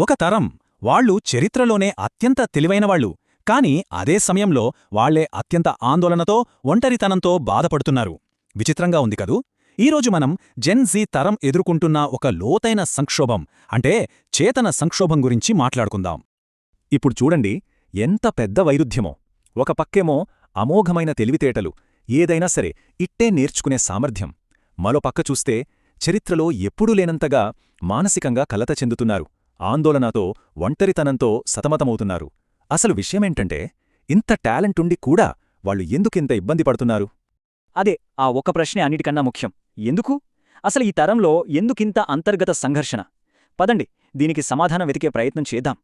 ఒక తరం వాళ్ళు చరిత్రలోనే అత్యంత తెలివైనవాళ్లు, కాని అదే సమయంలో వాళ్లే అత్యంత ఆందోళనతో ఒంటరితనంతో బాధపడుతున్నారు. విచిత్రంగా ఉంది కదూ. ఈరోజు మనం జెన్ జీ తరం ఎదుర్కొంటున్న ఒక లోతైన సంక్షోభం, అంటే చేతన సంక్షోభం గురించి మాట్లాడుకుందాం. ఇప్పుడు చూడండి, ఎంత పెద్ద వైరుధ్యమో. ఒక పక్కేమో అమోఘమైన తెలివితేటలు, ఏదైనా సరే ఇట్టే నేర్చుకునే సామర్థ్యం. మరో పక్క చూస్తే చరిత్రలో ఎప్పుడూ లేనంతగా మానసికంగా కలత చెందుతున్నారు, ఆందోళనతో ఒంటరితనంతో సతమతమవుతున్నారు. అసలు విషయమేంటంటే, ఇంత టాలెంటుండి కూడా వాళ్ళు ఎందుకింత ఇబ్బంది పడుతున్నారు? అదే ఆ ఒక్క ప్రశ్నే అన్నిటికన్నా ముఖ్యం. ఎందుకు? అసలు ఈ తరంలో ఎందుకింత అంతర్గత సంఘర్షణ? పదండి, దీనికి సమాధానం వెతికే ప్రయత్నం చేద్దాం.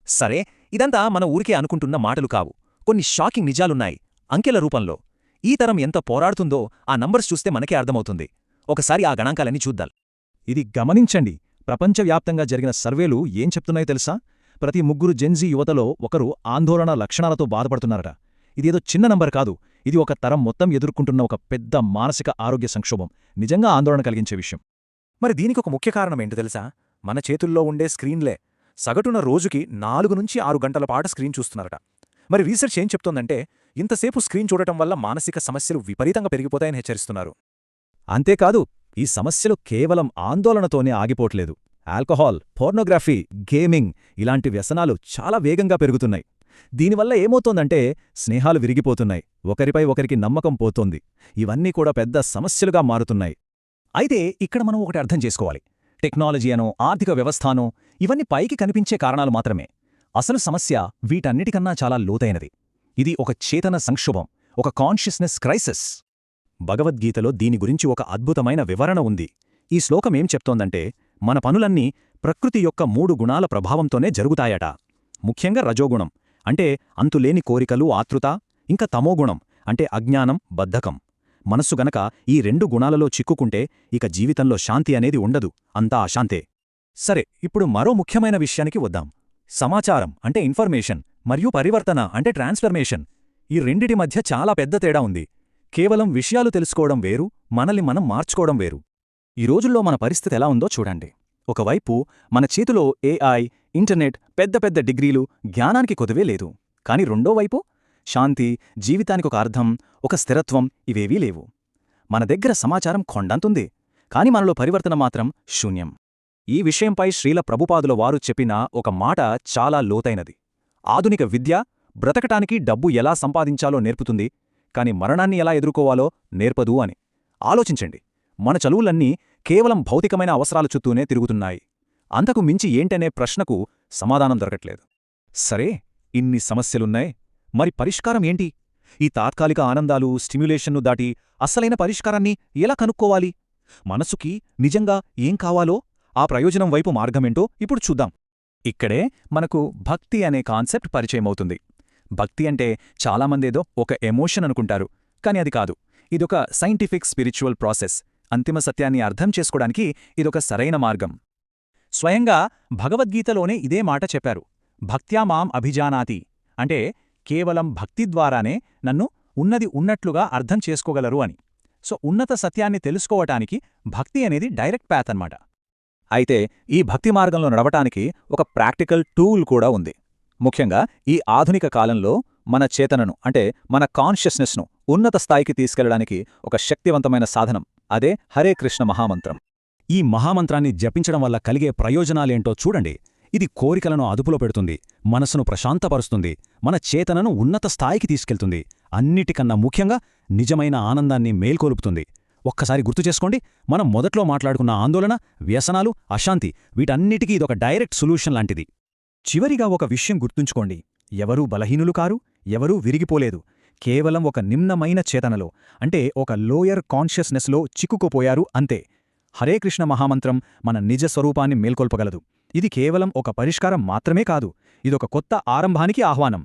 సరే, ఇదంతా మన ఊరికే అనుకుంటున్న మాటలు కావు. కొన్ని షాకింగ్ నిజాలున్నాయి అంకెల రూపంలో. ఈ తరం ఎంత పోరాడుతుందో ఆ నంబర్స్ చూస్తే మనకే అర్థమవుతుంది. ఒకసారి ఆ గణాంకాలన్నీ చూద్దాం. ఇది గమనించండి. ప్రపంచవ్యాప్తంగా జరిగిన సర్వేలు ఏం చెప్తున్నాయో తెలుసా? ప్రతి 3 జెన్జీ యువతలో ఒకరు ఆందోళన లక్షణాలతో బాధపడుతున్నారట. ఇదేదో చిన్న నంబర్ కాదు. ఇది ఒక తరం మొత్తం ఎదుర్కొంటున్న ఒక పెద్ద మానసిక ఆరోగ్య సంక్షోభం. నిజంగా ఆందోళన కలిగించే విషయం. మరి దీనికొక ముఖ్య కారణమేంటో తెలుసా? మన చేతుల్లో ఉండే స్క్రీన్లే. సగటున రోజుకి 4 నుంచి 6 గంటల పాటు స్క్రీన్ చూస్తున్నారట. మరి రీసెర్చ్ ఏం చెప్తోందంటే, ఇంతసేపు స్క్రీన్ చూడటం వల్ల మానసిక సమస్యలు విపరీతంగా పెరిగిపోతాయని హెచ్చరిస్తున్నారు. అంతేకాదు, ఈ సమస్యలు కేవలం ఆందోళనతోనే ఆగిపోవట్లేదు. ఆల్కహాల్, పోర్నోగ్రఫీ, గేమింగ్ ఇలాంటి వ్యసనాలు చాలా వేగంగా పెరుగుతున్నాయి. దీనివల్ల ఏమవుతోందంటే, స్నేహాలు విరిగిపోతున్నాయి, ఒకరిపై ఒకరికి నమ్మకం పోతోంది. ఇవన్నీ కూడా పెద్ద సమస్యలుగా మారుతున్నాయి. అయితే ఇక్కడ మనం ఒకటి అర్థం చేసుకోవాలి. టెక్నాలజీ అనో, ఆర్థిక వ్యవస్థానో ఇవన్నీ పైకి కనిపించే కారణాలు మాత్రమే. అసలు సమస్య వీటన్నిటికన్నా చాలా లోతైనది. ఇది ఒక చేతన సంక్షోభం, ఒక కాన్షియస్నెస్ క్రైసిస్. భగవద్గీతలో దీని గురించి ఒక అద్భుతమైన వివరణ ఉంది. ఈ శ్లోకమేం చెప్తోందంటే, మన పనులన్నీ ప్రకృతి యొక్క 3 గుణాల ప్రభావంతోనే జరుగుతాయట. ముఖ్యంగా రజోగుణం, అంటే అంతులేని కోరికలు, ఆతృత. ఇంకా తమోగుణం, అంటే అజ్ఞానం, బద్ధకం. మనస్సు గనక ఈ 2 గుణాలలో చిక్కుకుంటే ఇక జీవితంలో శాంతి అనేది ఉండదు, అంతా అశాంతే. సరే, ఇప్పుడు మరో ముఖ్యమైన విషయానికి వద్దాం. సమాచారం అంటే ఇన్ఫర్మేషన్, మరియు పరివర్తన అంటే ట్రాన్స్ఫర్మేషన్. ఈ రెండిటి మధ్య చాలా పెద్ద తేడా ఉంది. కేవలం విషయాలు తెలుసుకోవడం వేరు, మనల్ని మనం మార్చుకోవడం వేరు. ఈ రోజుల్లో మన పరిస్థితి ఎలా ఉందో చూడండి. ఒకవైపు మన చేతిలో ఏఐ, ఇంటర్నెట్, పెద్ద పెద్ద డిగ్రీలు, జ్ఞానానికి కొదువే లేదు. కాని రెండో వైపు శాంతి, జీవితానికొక అర్థం, ఒక స్థిరత్వం ఇవేవీ లేవు. మన దగ్గర సమాచారం కొండంతుంది, కాని మనలో పరివర్తన మాత్రం శూన్యం. ఈ విషయంపై శ్రీల ప్రభుపాదుల వారు చెప్పిన ఒక మాట చాలా లోతైనది. ఆధునిక విద్య బ్రతకటానికి డబ్బు ఎలా సంపాదించాలో నేర్పుతుంది, కాని మరణాన్ని ఎలా ఎదుర్కోవాలో నేర్పదు అని. ఆలోచించండి, మన చదువులన్నీ కేవలం భౌతికమైన అవసరాల చుట్టూనే తిరుగుతున్నాయి. అంతకు మించి ఏంటనే ప్రశ్నకు సమాధానం దొరకట్లేదు. సరే, ఇన్ని సమస్యలున్నాయి, మరి పరిష్కారం ఏంటి? ఈ తాత్కాలిక ఆనందాలు, స్టిమ్యులేషన్ను దాటి అసలైన పరిష్కారాన్ని ఎలా కనుక్కోవాలి? మనసుకి నిజంగా ఏం కావాలో, ఆ ప్రయోజనం వైపు మార్గమేంటో ఇప్పుడు చూద్దాం. ఇక్కడే మనకు భక్తి అనే కాన్సెప్ట్ పరిచయమవుతుంది. భక్తి అంటే చాలామందేదో ఒక ఎమోషన్ అనుకుంటారు, కాని అది కాదు. ఇదొక సైంటిఫిక్ స్పిరిచువల్ ప్రాసెస్. అంతిమ సత్యాన్ని అర్థం చేసుకోవడానికి ఇదొక సరైన మార్గం. స్వయంగా భగవద్గీతలోనే ఇదే మాట చెప్పారు. భక్త్యా మాం అభిజానాతి, అంటే కేవలం భక్తి ద్వారానే నన్ను ఉన్నది ఉన్నట్లుగా అర్థం చేసుకోగలరు అని. సో ఉన్నత సత్యాన్ని తెలుసుకోవటానికి భక్తి అనేది డైరెక్ట్ పాత్ అన్నమాట. అయితే ఈ భక్తి మార్గంలో నడవటానికి ఒక ప్రాక్టికల్ టూల్ కూడా ఉంది. ముఖ్యంగా ఈ ఆధునిక కాలంలో మన చేతనను, అంటే మన కాన్షియస్నెస్ను ఉన్నత స్థాయికి తీసుకెళ్లడానికి ఒక శక్తివంతమైన సాధనం. అదే హరే కృష్ణ మహామంత్రం. ఈ మహామంత్రాన్ని జపించడం వల్ల కలిగే ప్రయోజనాలేంటో చూడండి. ఇది కోరికలను అదుపులో పెడుతుంది, మనసును ప్రశాంతపరుస్తుంది, మన చేతనను ఉన్నత స్థాయికి తీసుకెళ్తుంది. అన్నిటికన్నా ముఖ్యంగా నిజమైన ఆనందాన్ని మేల్కొలుపుతుంది. ఒక్కసారి గుర్తుచేసుకోండి, మనం మొదట్లో మాట్లాడుకున్న ఆందోళన, వ్యసనాలు, అశాంతి వీటన్నిటికీ ఇదొక డైరెక్ట్ సొల్యూషన్ లాంటిది. చివరిగా ఒక విషయం గుర్తుంచుకోండి, ఎవరూ బలహీనులు కారు, ఎవరూ విరిగిపోలేదు. కేవలం ఒక నిమ్నమైన చేతనలో, అంటే ఒక లోయర్ కాన్షియస్నెస్లో చిక్కుకుపోయారు అంతే. హరే కృష్ణ మహామంత్రం మన నిజ స్వరూపాన్ని మేల్కొల్పగలదు. ఇది కేవలం ఒక పరిష్కారం మాత్రమే కాదు, ఇదొక కొత్త ఆరంభానికి ఆహ్వానం.